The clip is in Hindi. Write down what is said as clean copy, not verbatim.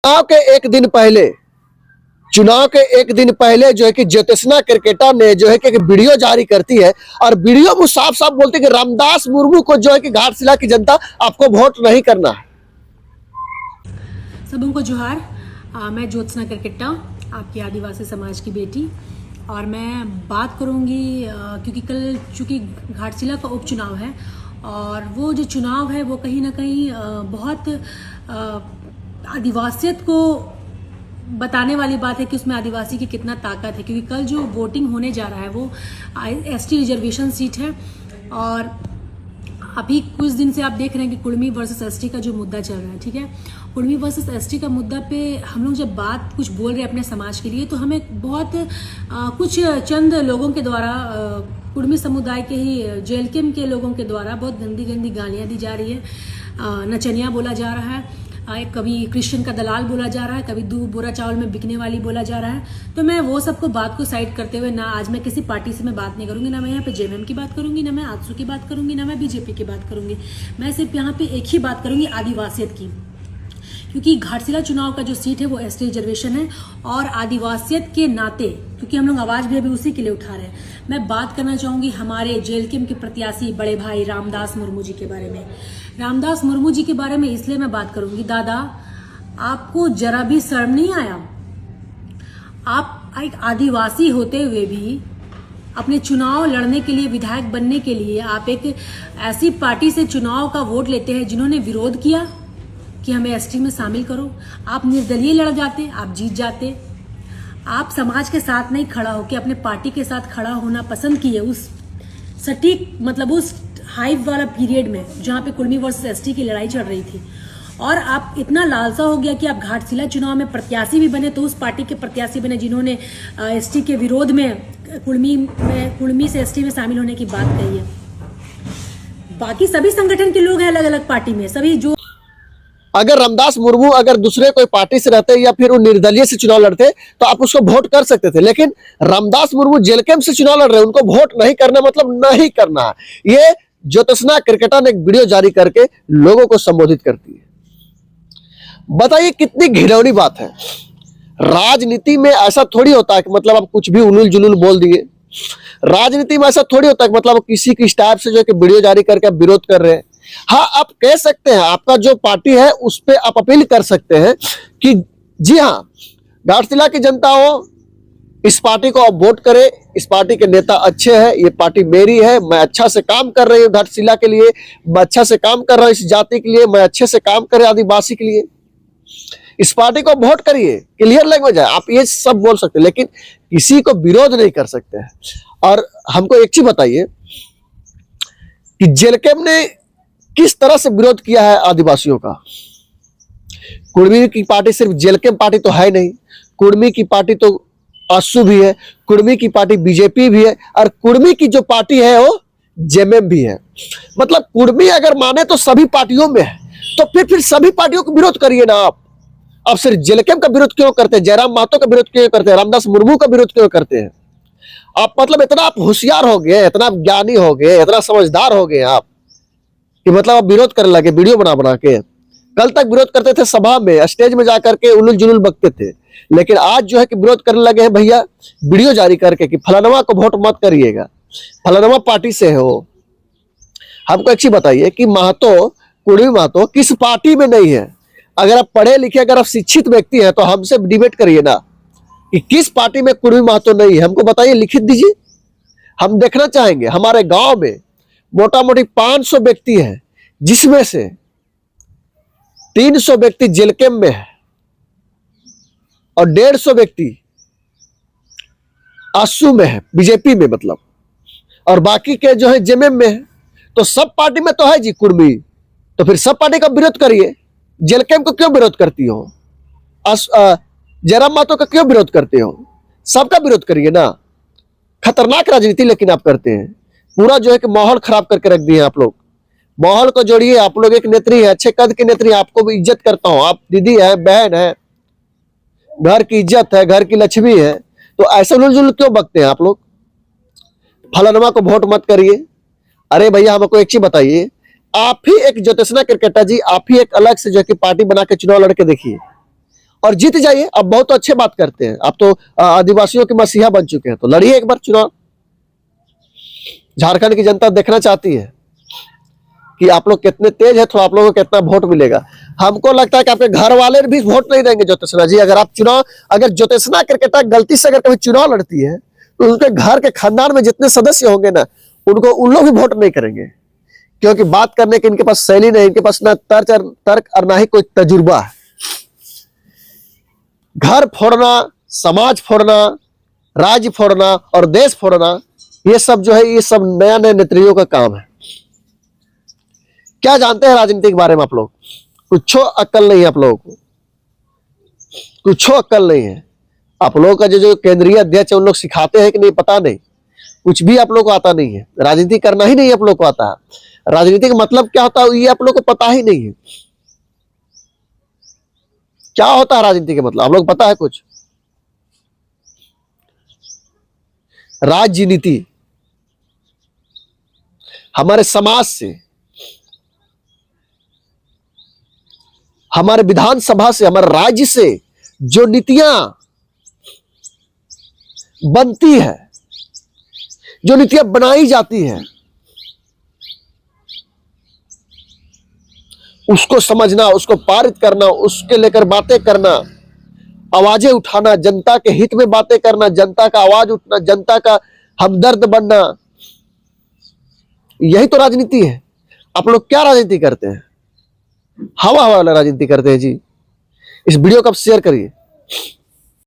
चुनाव के एक दिन पहले जो है कि ज्योत्सना क्रिकेटा ने जो है कि एक वीडियो जारी करती है और वीडियो में साफ साफ बोलती है कि रामदास मुर्मू को जो है कि घाटशिला की जनता आपको वोट नहीं करना है। सबों को जोहार। मैं ज्योत्सना क्रिकेटा, आपकी आदिवासी समाज की बेटी, और मैं बात करूंगी क्योंकि कल चूंकि घाटशिला का उपचुनाव है और वो जो चुनाव है वो कहीं ना कहीं बहुत आदिवासियत को बताने वाली बात है कि उसमें आदिवासी की कितना ताकत है, क्योंकि कल जो वोटिंग होने जा रहा है वो एसटी रिजर्वेशन सीट है। और अभी कुछ दिन से आप देख रहे हैं कि कुर्मी वर्सेस एसटी का जो मुद्दा चल रहा है, ठीक है, कुर्मी वर्सेस एसटी का मुद्दा पे हम लोग जब बात कुछ बोल रहे हैं अपने समाज के लिए, तो हमें बहुत कुछ चंद लोगों के द्वारा कुर्मी समुदाय के ही जेएलकेएम के लोगों के द्वारा बहुत गंदी गंदी गालियां दी जा रही है, नचनिया बोला जा रहा है, कभी क्रिश्चियन का दलाल बोला जा रहा है, कभी दूध बोरा चावल में बिकने वाली बोला जा रहा है। तो मैं वो सबको बात को साइड करते हुए, ना आज मैं किसी पार्टी से मैं बात नहीं करूंगी, ना मैं यहाँ पे जेएमएम की बात करूंगी, ना मैं आजसू की बात करूंगी, ना मैं बीजेपी की बात करूंगी। मैं सिर्फ यहाँ पे एक ही बात करूंगी, आदिवासियत की, क्योंकि घाटशिला चुनाव का जो सीट है वो एसटी रिजर्वेशन है और आदिवासियत के नाते, क्योंकि हम लोग आवाज भी अभी उसी के लिए उठा रहे हैं, मैं बात करना चाहूंगी हमारे जेएलकेएम के प्रत्याशी बड़े भाई रामदास मुर्मू जी के बारे में। रामदास मुर्मू जी के बारे में इसलिए मैं बात करूंगी, दादा आपको जरा भी शर्म नहीं आया? आप एक आदिवासी होते हुए भी अपने चुनाव लड़ने के लिए, विधायक बनने के लिए आप एक ऐसी पार्टी से चुनाव का वोट लेते हैं जिन्होंने विरोध किया कि हमें एसटी में शामिल करो। आप निर्दलीय लड़ जाते, आप जीत जाते। आप समाज के साथ नहीं खड़ा होकर अपने पार्टी के साथ खड़ा होना पसंद किए उस सटीक, मतलब उस हाइप वाला पीरियड में जहां पे कुर्मी वर्सेस एसटी की लड़ाई चल रही थी, और आप इतना लालसा हो गया कि आप घाटशिला चुनाव में प्रत्याशी भी बने, तो उस पार्टी के प्रत्याशी बने जिन्होंने एसटी के विरोध में कुर्मी से एसटी में शामिल होने की बात कही है। बाकी सभी संगठन के लोग हैं अलग अलग पार्टी में, सभी जो अगर रामदास मुर्मू अगर दूसरे कोई पार्टी से रहते या फिर वो निर्दलीय से चुनाव लड़ते तो आप उसको वोट कर सकते थे, लेकिन रामदास मुर्मू जेएलकेएम से चुनाव लड़ रहे हैं, उनको वोट नहीं करना मतलब नहीं करना है। ये ज्योत्सना क्रिकेटा ने एक वीडियो जारी करके लोगों को संबोधित करती है। बताइए कितनी घिनौनी बात है। राजनीति में ऐसा थोड़ी होता है कि मतलब आप कुछ भी उलूल जुलूल बोल दिए। राजनीति में ऐसा थोड़ी होता है कि मतलब किसी की टाइप से जो है कि वीडियो जारी करके आप विरोध कर रहे हैं। हाँ, आप कह सकते हैं, आपका जो पार्टी है उस पर आप अपील कर सकते हैं कि जी हाँ, घाटशिला की जनता हो, इस पार्टी को आप वोट करें, इस पार्टी के नेता अच्छे हैं, ये पार्टी मेरी है, मैं अच्छा से काम कर रही हूँ घाटशिला के लिए, मैं अच्छा से काम कर रहा हूँ इस जाति के लिए, मैं अच्छे से काम कर रहा हूँ आदिवासी के लिए, इस पार्टी को वोट करिए। क्लियर लैंग्वेज है, आप ये सब बोल सकते हैं, लेकिन किसी को विरोध नहीं कर सकते हैं। और हमको एक चीज बताइए कि जेएलकेएम ने किस तरह से विरोध किया है आदिवासियों का। कुर्मी की पार्टी सिर्फ जेएलकेएम पार्टी तो है नहीं, कुर्मी की पार्टी तो आजसू भी है, कुर्मी की पार्टी बीजेपी भी है, और कुर्मी की जो पार्टी है वो जेएमएम भी है। मतलब कुर्मी अगर माने तो सभी पार्टियों में है, तो फिर सभी पार्टियों को विरोध करिए ना। आप सिर्फ जेएलकेएम का विरोध क्यों करते हैं, जयराम महतो का विरोध क्यों करते हैं, रामदास मुर्मू का विरोध क्यों करते हैं? आप मतलब इतना आप होशियार हो गए, इतना ज्ञानी हो गए, इतना समझदार हो गए आप कि मतलब आप विरोध करने लगे वीडियो बना बना के। कल तक विरोध करते थे सभा में, स्टेज में जाकर के उलूल जुलूल बकते थे, लेकिन आज जो है कि विरोध करने लगे हैं भैया वीडियो जारी करके कि फलानवा को वोट मत करिएगा, फलानवा पार्टी से हो। हमको एक चीज बताइए कि महतो, कुर्मी महतो किस पार्टी में नहीं है? अगर आप पढ़े लिखे, अगर आप शिक्षित व्यक्ति हैं तो हमसे डिबेट करिए ना कि किस पार्टी में कुर्मी महतो नहीं है, हमको बताइए, लिखित दीजिए, हम देखना चाहेंगे। हमारे गांव में मोटा मोटी 500 व्यक्ति हैं, जिसमें से 300 व्यक्ति जेएलकेएम में है और 150 व्यक्ति आजसू में है, बीजेपी में मतलब, और बाकी के जो है जेएमएम में है। तो सब पार्टी में तो है जी कुर्मी, तो फिर सब पार्टी का विरोध करिए। जेएलकेएम को क्यों विरोध करती हो? जयराम महतो का क्यों विरोध करते हो? सबका विरोध करिए ना। खतरनाक राजनीति लेकिन आप करते हैं, पूरा जो है कि माहौल खराब करके रख दिए आप लोग। माहौल को जोड़िए, आप लोग एक नेत्री है, अच्छे कद की नेत्री, आपको भी इज्जत करता हूं, आप दीदी है, बहन है, घर की इज्जत है, घर की लक्ष्मी है, तो ऐसे उलझुल क्यों बकते हैं आप लोग? फलानमा को वोट मत करिए। अरे भैया हमको एक चीज बताइए, आप ही एक ज्योत्सना क्रिकेटा जी, आप ही एक अलग से जो कि पार्टी बना के चुनाव लड़के देखिए, और जीत जाइए। अब बहुत अच्छे बात करते हैं, आप तो आदिवासियों के मसीहा बन चुके हैं, तो लड़िए एक बार चुनाव। झारखंड की जनता देखना चाहती है कि आप लोग कितने तेज है, तो आप लोगों को कितना वोट मिलेगा। हमको लगता है कि आपके घर वाले भी वोट नहीं देंगे ज्योत्सना जी। अगर आप चुनाव, अगर ज्योत्सना क्रिकेटर गलती से अगर कभी चुनाव लड़ती है, तो उनके घर के खानदान में जितने सदस्य होंगे ना, उनको उन लोग भी वोट नहीं करेंगे, क्योंकि बात करने की इनके पास शैली नहीं, इनके पास ना तर्क और ना ही कोई तजुर्बा है। घर फोड़ना, समाज फोड़ना, राज्य फोड़ना और देश फोड़ना, ये सब जो है, ये सब नया नया नेत्रियों का काम है। क्या जानते हैं राजनीति के बारे में आप लोग? कुछ अक्ल नहीं है आप लोगों को, कुछ अक्ल नहीं है आप लोगों का। जो केंद्रीय अध्यक्ष है, उन लोग सिखाते हैं कि नहीं पता नहीं, कुछ भी आप लोग को आता नहीं है। राजनीति करना ही नहीं आप लोग को आता है। राजनीति का मतलब क्या होता है, ये आप लोग को पता ही नहीं है। क्या होता है राजनीति का मतलब, आप लोग पता है कुछ? राजनीति हमारे समाज से, हमारे विधानसभा से, हमारे राज्य से जो नीतियां बनती है, जो नीतियां बनाई जाती है, उसको समझना, उसको पारित करना, उसके लेकर बातें करना, आवाजें उठाना, जनता के हित में बातें करना, जनता का आवाज उठना, जनता का हमदर्द बनना, यही तो राजनीति है। आप लोग क्या राजनीति करते हैं? हवा हवा वाला राजनीति करते हैं जी। इस वीडियो को आप शेयर करिए।